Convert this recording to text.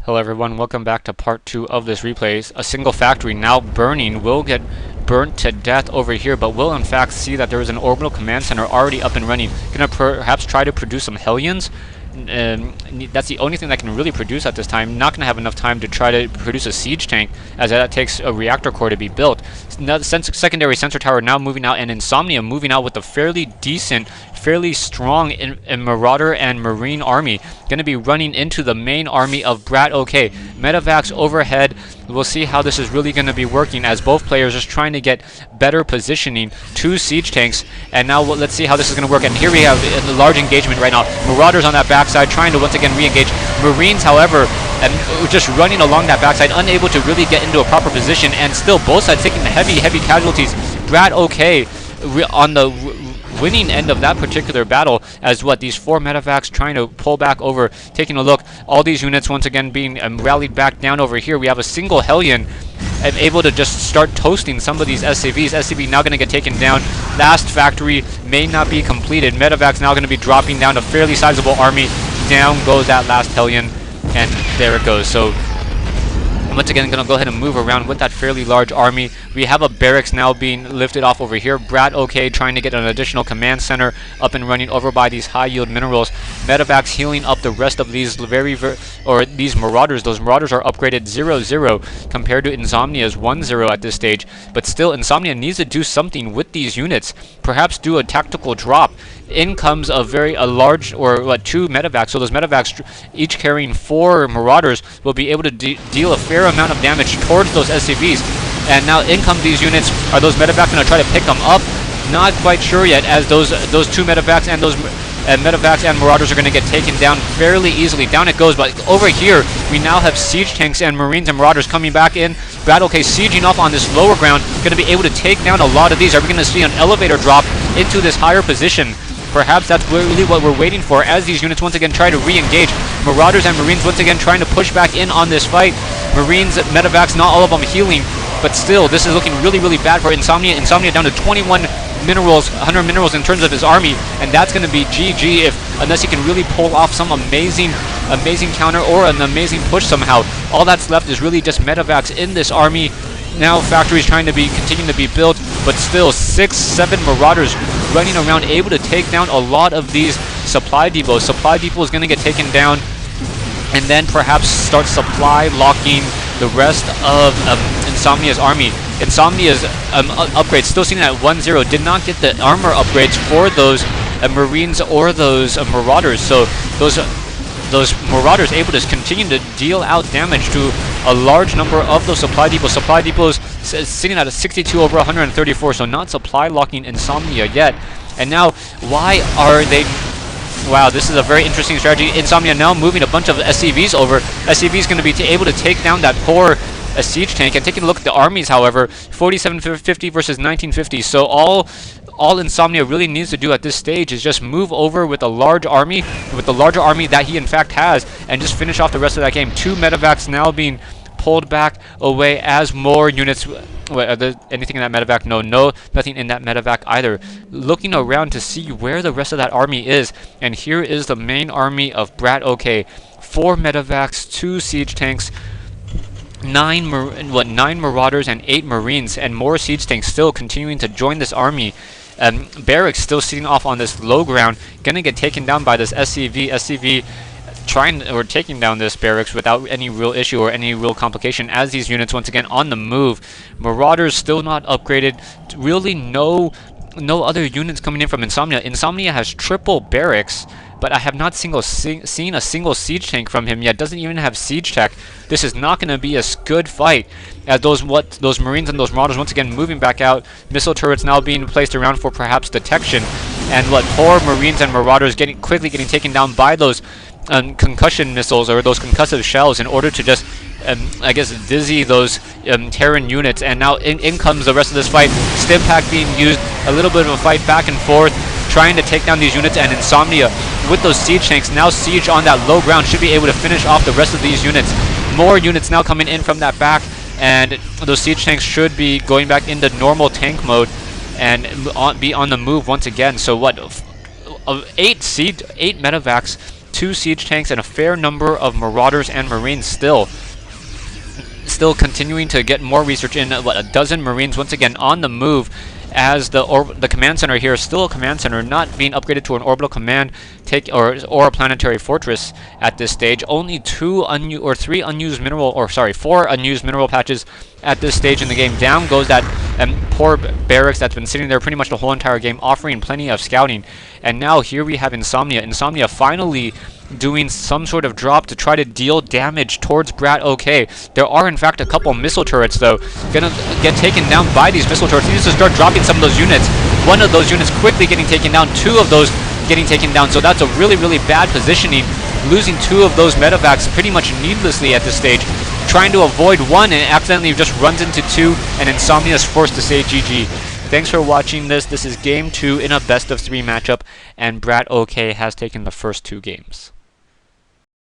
Hello everyone, welcome back to part 2 of this replay. A single factory now burning will get burnt to death over here, but will in fact see that there is an orbital command center already up and running. Gonna perhaps try to produce some Hellions. That's the only thing that can really produce at this time. Not gonna have enough time to try to produce a siege tank, as that takes a reactor core to be built. Now the secondary sensor tower now moving out, and Insomnia moving out with a fairly decent, fairly strong Marauder and Marine army. Gonna be running into the main army of BratOK. Medivacs overhead. We'll see how this is really gonna be working, as both players are just trying to get better positioning. 2 siege tanks, and now let's see how this is gonna work. And here we have a large engagement right now. Marauders on that backside trying to once again re-engage. Marines, however, just running along that backside, unable to really get into a proper position, and still both sides taking the heavy casualties. BratOK on the winning end of that particular battle, as these 4 medevacs trying to pull back over. Taking a look, all these units once again being rallied back down over here. We have a single Hellion able to just start toasting some of these SCVs. SCV now going to get taken down. Last factory may not be completed. Medevacs now going to be dropping down a fairly sizable army. Down goes that last Hellion, and there it goes. So once again, going to go ahead and move around with that fairly large army. We have a barracks now being lifted off over here. BratOK trying to get an additional command center up and running over by these high yield minerals. Medevacs healing up the rest of these these Marauders. Those Marauders are upgraded 0-0 compared to Insomnia's 1-0 at this stage. But still, Insomnia needs to do something with these units. Perhaps do a tactical drop. In comes a large, 2 medevacs. So those medevacs, each carrying 4 Marauders, will be able to deal a fair amount of damage towards those SCVs. And now in come these units. Are those medevacs going to try to pick them up? Not quite sure yet, as those 2 medevacs and those medevacs and Marauders are going to get taken down fairly easily. Down it goes, but over here we now have siege tanks and Marines and Marauders coming back in. BratOK sieging up on this lower ground, going to be able to take down a lot of these. Are we going to see an elevator drop into this higher position? Perhaps that's really what we're waiting for, as these units once again try to re-engage. Marauders and Marines once again trying to push back in on this fight. Marines, medevacs, not all of them healing, but still, this is looking really bad for Insomnia. Insomnia down to 21 minerals, 100 minerals in terms of his army, and that's going to be GG unless he can really pull off some amazing counter or an amazing push somehow. All that's left is really just medevacs in this army. Now factories trying to continue to be built, but still 6-7 Marauders running around, able to take down a lot of these supply depots. Supply depot is going to get taken down, and then perhaps start supply locking the rest of Insomnia's army. Insomnia's upgrades still sitting at 1-0. Did not get the armor upgrades for those Marines or those Marauders. So those Marauders able to continue to deal out damage to a large number of those supply depots. Supply depots sitting at a 62 over 134, so not supply locking Insomnia yet. And now, why are they... Wow, this is a very interesting strategy. Insomnia now moving a bunch of SCVs over. SCV is going to be able to take down that poor siege tank. And taking a look at the armies, however, 4750 versus 1950. So all Insomnia really needs to do at this stage is just move over with a large army, with the larger army that he in fact has, and just finish off the rest of that game. 2 medevacs now being pulled back away as more units... anything in that medevac? No, nothing in that medevac either. Looking around to see where the rest of that army is, and here is the main army of BratOK. 4 medevacs, 2 siege tanks, 9 Marauders and 8 Marines, and more siege tanks still continuing to join this army. Barracks still sitting off on this low ground, gonna get taken down by this SCV taking down this barracks without any real issue or any real complication, as these units once again on the move. Marauders still not upgraded. Really no other units coming in from Insomnia. Insomnia has triple barracks, but I have not seen a single siege tank from him yet. Doesn't even have siege tech. This is not going to be a good fight, as those Marines and those Marauders once again moving back out. Missile turrets now being placed around for perhaps detection, and poor Marines and Marauders quickly getting taken down by those concussion missiles, or those concussive shells, in order to just I guess dizzy those Terran units. And now in comes the rest of this fight. Stimpack being used, a little bit of a fight back and forth, trying to take down these units, and Insomnia with those siege tanks now siege on that low ground should be able to finish off the rest of these units. More units now coming in from that back, and those siege tanks should be going back into normal tank mode and be on the move once again. So 8 medevacs, 2 siege tanks and a fair number of marauders and marines still continuing to get more research in. What, a dozen marines once again on the move, as the command center here is still a command center, not being upgraded to an orbital command or a planetary fortress at this stage. Only 4 unused mineral patches at this stage in the game. Down goes that poor barracks that's been sitting there pretty much the whole entire game, offering plenty of scouting. And now here we have Insomnia. Insomnia finally doing some sort of drop to try to deal damage towards BratOK. There are in fact a couple missile turrets though gonna get taken down by these missile turrets. He needs to start dropping some of those units. One of those units quickly getting taken down, 2 of those getting taken down, so that's a really bad positioning. Losing 2 of those medevacs pretty much needlessly at this stage, trying to avoid 1 and accidentally just runs into 2, and Insomnia is forced to say GG. Thanks for watching this. This is game 2 in a best of 3 matchup, and BratOK has taken the first 2 games.